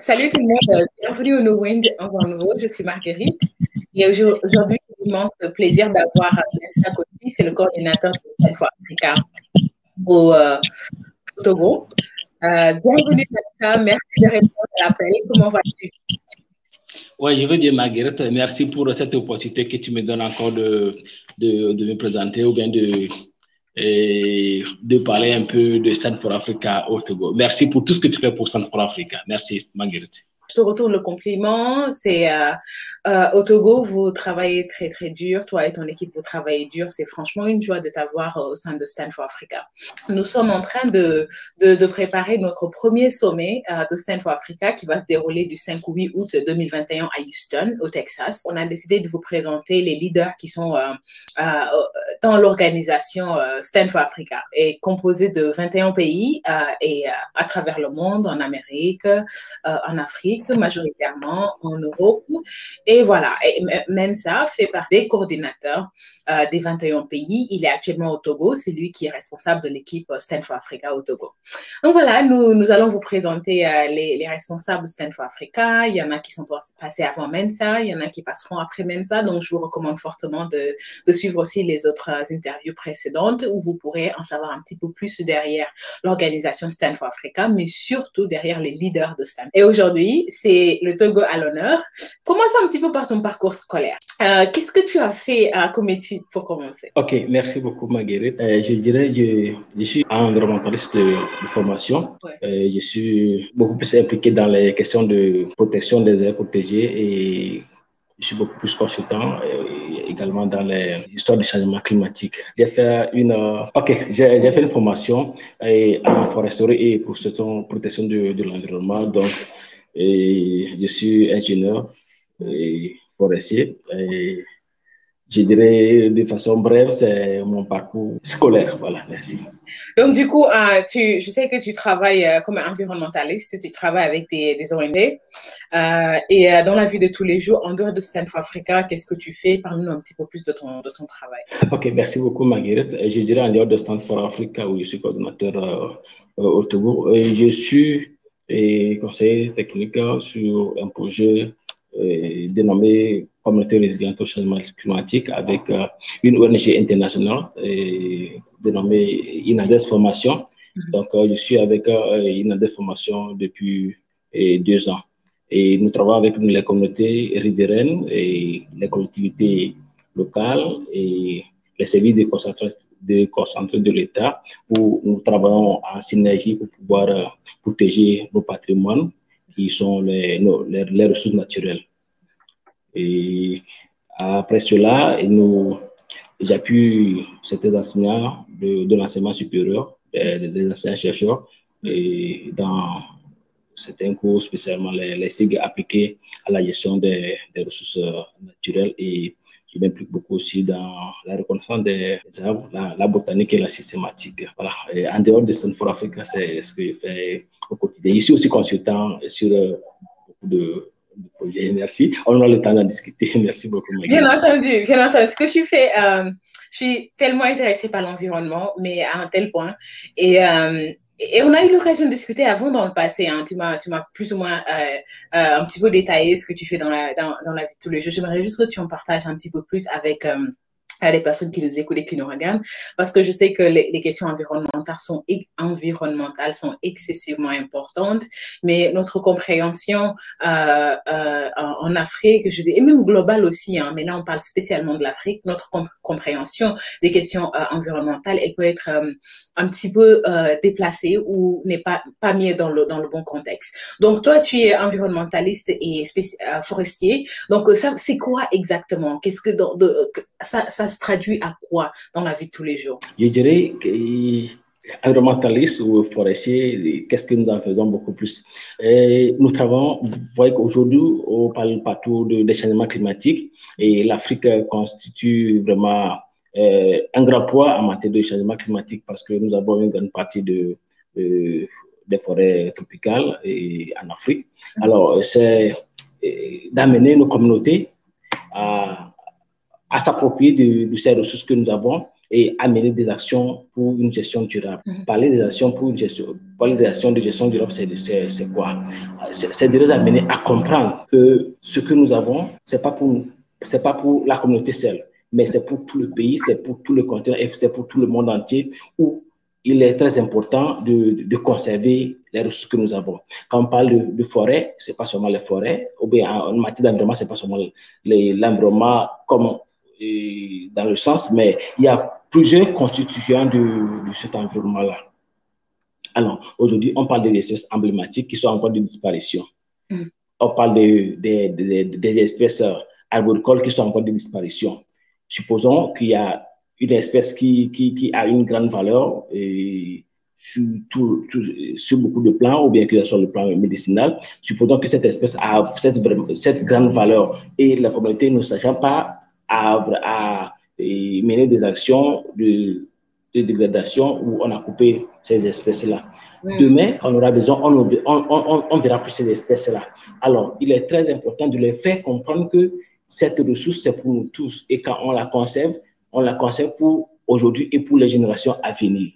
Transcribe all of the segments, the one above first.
Salut tout le monde, bienvenue au No Wind en vent nouveau. Je suis Marguerite et aujourd'hui, j'ai l'immense plaisir d'avoir Mensa Kossi, c'est le coordinateur de Stand for Africa au Togo. Bienvenue Mensa, merci de répondre à l'appel. Comment vas-tu? Oui, je veux dire, Marguerite, merci pour cette opportunité que tu me donnes encore de me présenter ou bien de parler un peu de Stand for Africa au Togo. Merci pour tout ce que tu fais pour Stand for Africa. Merci, Marguerite. Je te retourne le compliment. C'est au Togo, vous travaillez très très dur. Toi et ton équipe, vous travaillez dur. C'est franchement une joie de t'avoir au sein de Stand for Africa. Nous sommes en train de préparer notre premier sommet de Stand for Africa qui va se dérouler du 5 au 8 août 2021 à Houston, au Texas. On a décidé de vous présenter les leaders qui sont dans l'organisation Stand for Africa, est composé de 21 pays et à travers le monde, en Amérique, en Afrique, majoritairement en Europe. Et voilà, et Mensa fait partie des coordinateurs des 21 pays. Il est actuellement au Togo. C'est lui qui est responsable de l'équipe Stand for Africa au Togo. Donc voilà, nous allons vous présenter les responsables de Stand for Africa. Il y en a qui sont passés avant Mensa, il y en a qui passeront après Mensa. Donc je vous recommande fortement de suivre aussi les autres interviews précédentes où vous pourrez en savoir un petit peu plus derrière l'organisation Stand for Africa, mais surtout derrière les leaders de Stand. Et aujourd'hui, c'est le Togo à l'honneur. Commençons un petit peu par ton parcours scolaire. Qu'est-ce que tu as fait comme étude pour commencer? Ok, merci beaucoup Marguerite. Je dirais que je suis environnementaliste de formation. Ouais. Je suis beaucoup plus impliqué dans les questions de protection des aires protégées et je suis beaucoup plus consultant également dans les histoires du changement climatique. J'ai fait j'ai fait une formation en foresterie et protection de l'environnement. Donc, je suis ingénieur et forestier. Et je dirais de façon brève, c'est mon parcours scolaire. Voilà, merci. Donc, du coup, je sais que tu travailles comme environnementaliste, tu travailles avec des ONG. Et dans la vie de tous les jours, en dehors de Stand for Africa, qu'est-ce que tu fais? Parle-nous un petit peu plus de ton travail. Ok, merci beaucoup, Marguerite. Je dirais en dehors de Stand for Africa, où je suis coordinateur au Togo, je suis conseiller technique sur un projet dénommé Communauté résiliente au changement climatique avec une ONG internationale dénommée INADES Formation. Donc, je suis avec INADES Formation depuis 2 ans. Et nous travaillons avec les communautés riveraines et les collectivités locales et les services déconcentrés de l'État où nous travaillons en synergie pour pouvoir protéger nos patrimoines qui sont les ressources naturelles. Et après cela, j'appuie certains enseignants de l'enseignement supérieur, des enseignants-chercheurs, et dans certains cours, spécialement les SIG appliqués à la gestion des ressources naturelles. Et je m'implique beaucoup aussi dans la reconnaissance des arbres, la botanique et la systématique. Voilà. Et en dehors de Stand for Africa, c'est ce que je fais au quotidien. Je suis aussi consultant sur beaucoup de projets. Merci. On aura le temps d'en discuter. Merci beaucoup, Bien entendu, bien entendu. Ce que je fais, je suis tellement intéressée par l'environnement, mais à un tel point. Et on a eu l'occasion de discuter avant dans le passé. Hein. Tu m'as plus ou moins un petit peu détaillé ce que tu fais dans la vie de tous les jours. J'aimerais juste que tu en partages un petit peu plus avec à les personnes qui nous écoutent et qui nous regardent, parce que je sais que les questions environnementales sont excessivement importantes, mais notre compréhension en Afrique, et même globale aussi, hein, mais là on parle spécialement de l'Afrique, notre compréhension des questions environnementales, elle peut être un petit peu déplacée ou n'est pas mise dans le bon contexte. Donc toi, tu es environnementaliste et forestier, donc ça c'est quoi exactement? Qu'est-ce que ça se traduit à quoi dans la vie de tous les jours? Je dirais qu'environnementaliste ou forestier, qu'est-ce que nous en faisons beaucoup plus? Nous travaillons, vous voyez qu'aujourd'hui, on parle partout des changements climatiques et l'Afrique constitue vraiment un grand poids en matière de changement climatique parce que nous avons une grande partie des forêts tropicales en Afrique. Alors, c'est d'amener nos communautés à s'approprier de ces ressources que nous avons et amener des actions pour une gestion durable. Parler des actions pour une gestion, parler des actions de gestion durable, c'est quoi? C'est de les amener à comprendre que ce que nous avons, c'est pas pour la communauté seule, mais c'est pour tout le pays, c'est pour tout le continent et c'est pour tout le monde entier où il est très important de conserver les ressources que nous avons. Quand on parle de forêt, ce n'est pas seulement les forêts, ou bien en matière d'environnement, ce n'est pas seulement l'environnement comme dans le sens, mais il y a plusieurs constituants de cet environnement-là. Alors, aujourd'hui, on parle des espèces emblématiques qui sont en voie de disparition. On parle des espèces arboricoles qui sont en voie de disparition. Supposons qu'il y a une espèce qui a une grande valeur sur beaucoup de plans, ou bien que ce soit le plan médicinal. Supposons que cette espèce a cette grande valeur et la communauté ne sachant pas à mener des actions de dégradation où on a coupé ces espèces-là. Demain, quand on aura besoin, on verra plus ces espèces-là. Alors, il est très important de les faire comprendre que cette ressource, c'est pour nous tous. Et quand on la conserve pour aujourd'hui et pour les générations à venir.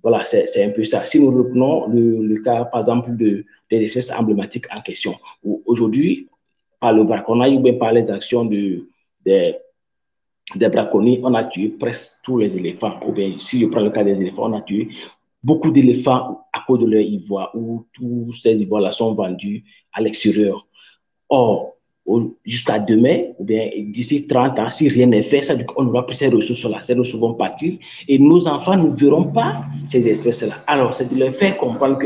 Voilà, c'est un peu ça. Si nous reprenons le cas, par exemple, des espèces emblématiques en question, aujourd'hui, par le braconnage ou bien par les actions des braconniers, on a tué presque tous les éléphants. Ou bien, si je prends le cas des éléphants, on a tué beaucoup d'éléphants à cause de leur ivoire, où tous ces ivoires-là sont vendus à l'extérieur. Or, jusqu'à demain, ou bien d'ici 30 ans, si rien n'est fait, ça veut dire qu'on n'aura plus ces ressources-là. Ces ressources vont partir et nos enfants ne verront pas ces espèces-là. Alors, c'est de leur faire comprendre que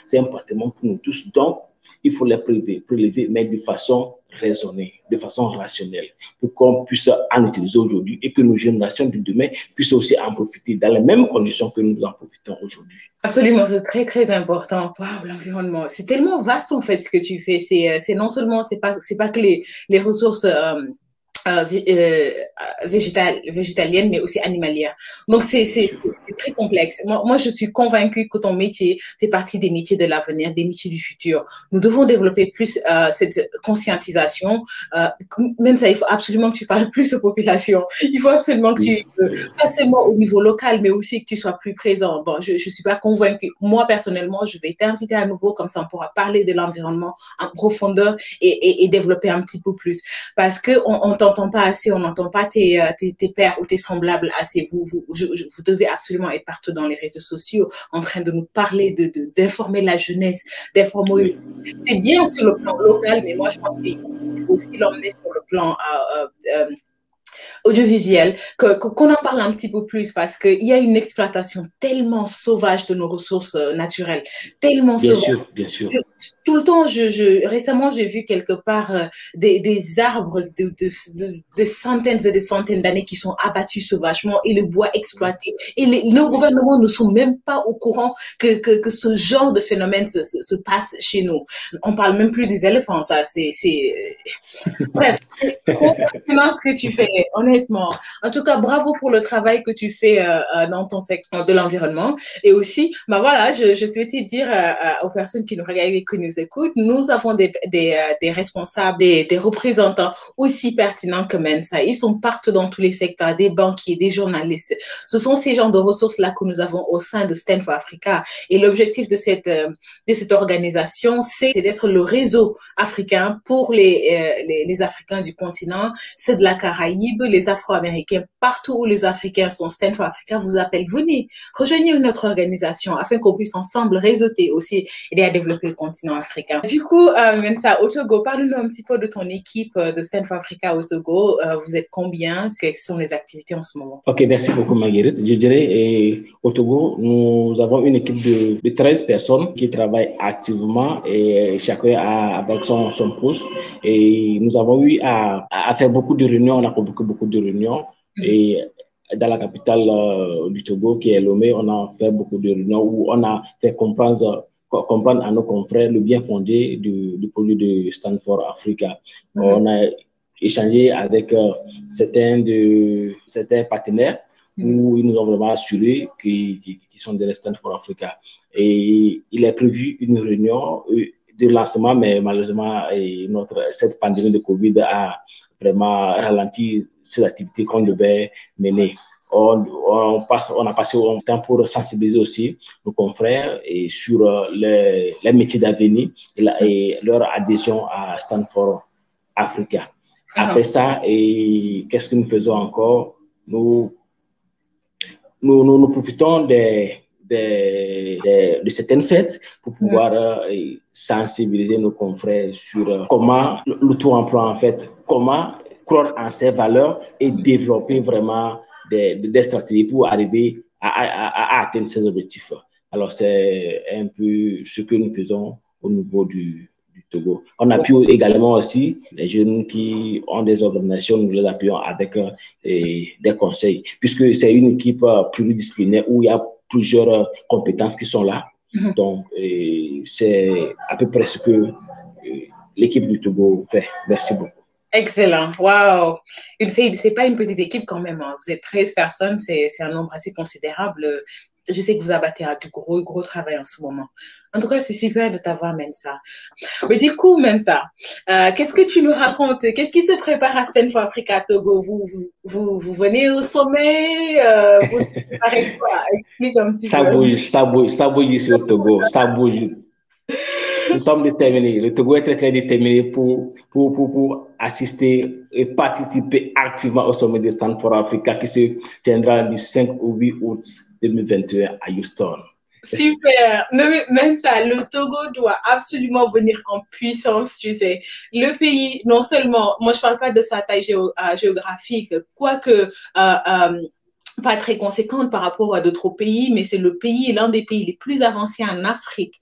c'est un patrimoine pour nous tous. Donc, il faut les prélever, mais de façon raisonnée, de façon rationnelle, pour qu'on puisse en utiliser aujourd'hui et que nos générations de demain puissent aussi en profiter dans les mêmes conditions que nous en profitons aujourd'hui. Absolument, c'est très, très important. Waouh, l'environnement. C'est tellement vaste, en fait, ce que tu fais. C'est non seulement, c'est pas que les ressources, végétalienne, mais aussi animalière. Donc, c'est très complexe. Moi, je suis convaincue que ton métier fait partie des métiers de l'avenir, des métiers du futur. Nous devons développer plus cette conscientisation. Même ça, il faut absolument que tu parles plus aux populations. Il faut absolument que tu, pas seulement au niveau local, mais aussi que tu sois plus présent. Bon, je suis pas convaincue. Moi, personnellement, je vais t'inviter à nouveau, comme ça on pourra parler de l'environnement en profondeur et développer un petit peu plus. Parce que on t'entend pas assez, on n'entend pas tes pairs ou tes semblables assez. Vous devez absolument être partout dans les réseaux sociaux en train de nous parler, d'informer la jeunesse, d'informer. C'est bien sur le plan local, mais moi je pense qu'il faut aussi l'emmener sur le plan audiovisuel, qu'on en parle un petit peu plus parce qu'il y a une exploitation tellement sauvage de nos ressources naturelles, tellement sauvage. Bien sûr. Tout le temps, récemment, j'ai vu quelque part des arbres de centaines et des centaines d'années qui sont abattus sauvagement et le bois exploité. Et nos gouvernements ne sont même pas au courant que ce genre de phénomène se passe chez nous. On parle même plus des éléphants, ça, bref, c'est trop passionnant ce que tu fais, honnêtement. En tout cas, bravo pour le travail que tu fais dans ton secteur de l'environnement. Et aussi, voilà, je souhaitais dire aux personnes qui nous regardent et qui nous écoutent, nous avons des responsables, des représentants aussi pertinents que Mensa. Ils sont partout dans tous les secteurs, des banquiers, des journalistes. Ce sont ces genres de ressources-là que nous avons au sein de Stand for Africa. Et l'objectif de cette organisation, c'est d'être le réseau africain pour les Africains du continent. C'est de la Caraïbe, les Afro-Américains, partout où les Africains sont, Stand for Africa vous appelle, venez, rejoignez notre organisation afin qu'on puisse ensemble réseauter aussi et à développer le continent africain. Du coup, Mensa, au Togo, parle-nous un petit peu de ton équipe de Stand for Africa au Togo. Vous êtes combien? Quelles sont les activités en ce moment? Ok, merci beaucoup Marguerite. Je dirais, au Togo, nous avons une équipe de 13 personnes qui travaillent activement et chacun avec son poste. Et nous avons eu à faire beaucoup de réunions, on a convoqué beaucoup de réunions. Et dans la capitale du Togo, qui est Lomé, on a fait beaucoup de réunions où on a fait comprendre à nos confrères le bien fondé du projet de Stand for Africa. On a échangé avec certains partenaires où ils nous ont vraiment assuré qu'ils sont des Stand for Africa. Et il est prévu une réunion de lancement, mais malheureusement, cette pandémie de Covid a vraiment ralenti ces activités qu'on devait mener. on a passé un temps pour sensibiliser aussi nos confrères et sur les métiers d'avenir et leur adhésion à Stanford Africa. Après ça, et qu'est-ce que nous faisons encore? Nous profitons de certaines fêtes pour pouvoir sensibiliser nos confrères sur comment l'auto-emploi, en fait, comment croire en ses valeurs et développer vraiment des stratégies pour arriver à atteindre ses objectifs. Alors, c'est un peu ce que nous faisons au niveau du Togo. On appuie également aussi les jeunes qui ont des organisations, nous les appuyons avec des conseils, puisque c'est une équipe pluridisciplinaire où il y a plusieurs compétences qui sont là. Donc, c'est à peu près ce que l'équipe du Togo fait. Merci beaucoup. Excellent. Wow. C'est pas une petite équipe quand même. Hein. Vous êtes 13 personnes, c'est un nombre assez considérable. Je sais que vous abattez un gros travail en ce moment. En tout cas, c'est super de t'avoir, Mensa. Mais du coup, Mensa, qu'est-ce que tu nous racontes? Qu'est-ce qui se prépare à Stanford Africa Togo? Vous venez au sommet? Vous préparez quoi? Explique un petit peu. Ça bouge ici au Togo. Ça bouge. Nous sommes déterminés. Le Togo est très déterminé pour assister et participer activement au sommet de Stanford Africa qui se tiendra du 5 au 8 août 2021 à Houston. Super. Non, mais même ça, le Togo doit absolument venir en puissance, tu sais. Le pays, non seulement, moi je parle pas de sa taille géographique, quoique pas très conséquente par rapport à d'autres pays, mais c'est l'un des pays les plus avancés en Afrique.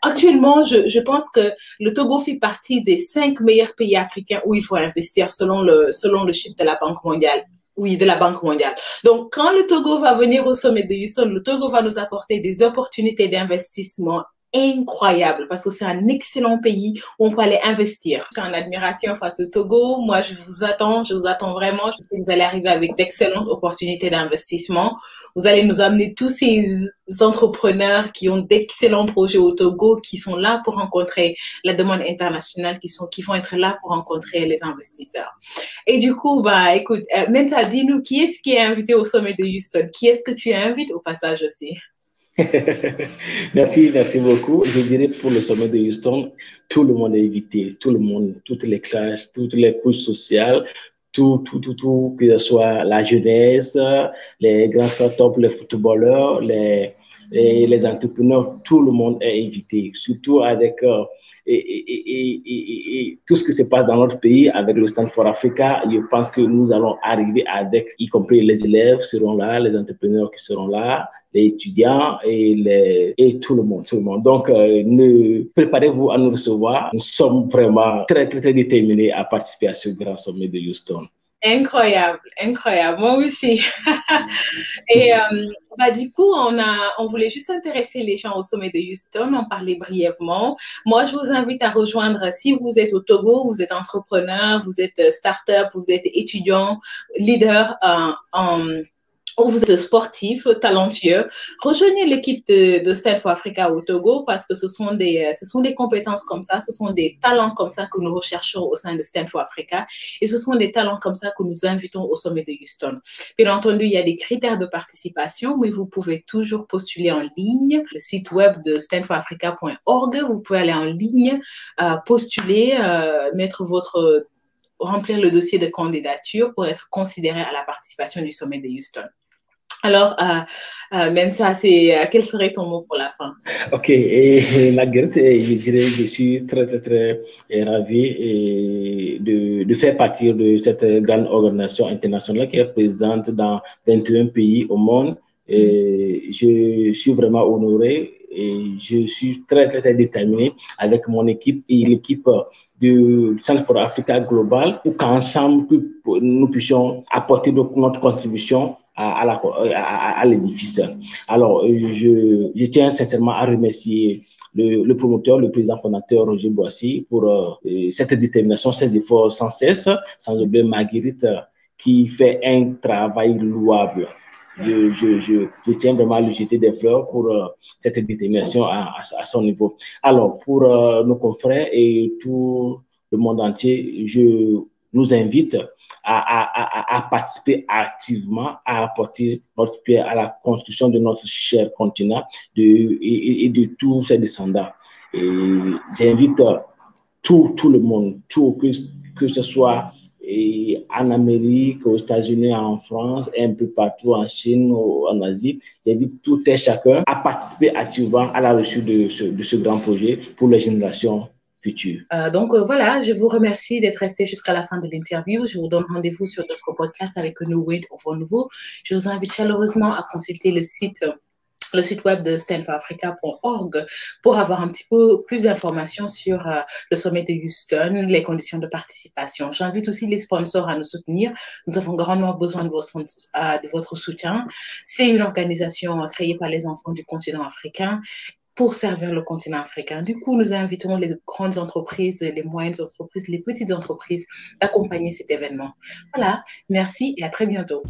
Actuellement, je pense que le Togo fait partie des 5 meilleurs pays africains où il faut investir selon le chiffre de la Banque mondiale. Oui, de la Banque mondiale. Donc, quand le Togo va venir au sommet de Houston, le Togo va nous apporter des opportunités d'investissement incroyables parce que c'est un excellent pays où on peut aller investir. Je suis en admiration face au Togo. Moi, je vous attends vraiment. Je sais que vous allez arriver avec d'excellentes opportunités d'investissement. Vous allez nous amener tous ces entrepreneurs qui ont d'excellents projets au Togo, qui sont là pour rencontrer la demande internationale, qui vont être là pour rencontrer les investisseurs. Et du coup, écoute, Mensa, dis-nous, qui est-ce qui est invité au sommet de Houston? Qui est-ce que tu invites au passage aussi? Merci beaucoup. Je dirais pour le sommet de Houston, tout le monde est invité, tout le monde, toutes les classes, toutes les couches sociales, tout, que ce soit la jeunesse, les grands startups, les footballeurs, les entrepreneurs, tout le monde est invité, surtout avec et tout ce qui se passe dans notre pays avec le Stanford Africa. Je pense que nous allons arriver avec, y compris les élèves seront là, les entrepreneurs qui seront là, les étudiants et tout le monde. Donc, préparez-vous à nous recevoir. Nous sommes vraiment très déterminés à participer à ce grand sommet de Houston. Incroyable. Moi aussi. Et du coup, on voulait juste intéresser les gens au sommet de Houston, en parler brièvement. Moi, je vous invite à rejoindre, si vous êtes au Togo, vous êtes entrepreneur, vous êtes start-up, vous êtes étudiant, leader ou vous êtes sportif, talentueux, rejoignez l'équipe de Stanford Africa au Togo parce que ce sont des compétences comme ça, ce sont des talents comme ça que nous recherchons au sein de Stanford Africa et ce sont des talents comme ça que nous invitons au sommet de Houston. Bien entendu, il y a des critères de participation, mais vous pouvez toujours postuler en ligne. Le site web de stanfordafrica.org, vous pouvez aller en ligne, postuler, remplir le dossier de candidature pour être considéré à la participation du sommet de Houston. Alors, Mensa, quel serait ton mot pour la fin? Ok, et Marguerite, je dirais je suis très ravi de faire partie de cette grande organisation internationale qui est présente dans 21 pays au monde. Et je suis vraiment honoré et je suis très déterminé avec mon équipe et l'équipe du Stanford Africa Global pour qu'ensemble nous puissions apporter notre contribution à l'édifice. Alors, je tiens sincèrement à remercier le promoteur, le président fondateur Roger Boissy pour cette détermination, ces efforts sans cesse, sans oublier Marguerite qui fait un travail louable. Je tiens vraiment à lui jeter des fleurs pour cette détermination à son niveau. Alors, pour nos confrères et tout le monde entier, je nous invite à participer activement, à apporter notre pierre à la construction de notre cher continent et de tous ses descendants. Et j'invite tout le monde, que ce soit en Amérique, aux États-Unis, en France, un peu partout en Chine, en Asie. J'invite tout et chacun à participer activement à la réussite de ce grand projet pour les générations futures. Donc voilà, je vous remercie d'être resté jusqu'à la fin de l'interview. Je vous donne rendez-vous sur d'autres podcasts avec un nouveau. Je vous invite chaleureusement à consulter le site web de stand4africa.org pour avoir un petit peu plus d'informations sur le sommet de Houston, les conditions de participation. J'invite aussi les sponsors à nous soutenir. Nous avons grandement besoin de votre soutien. C'est une organisation créée par les enfants du continent africain pour servir le continent africain. Du coup, nous invitons les grandes entreprises, les moyennes entreprises, les petites entreprises d'accompagner cet événement. Voilà, merci et à très bientôt.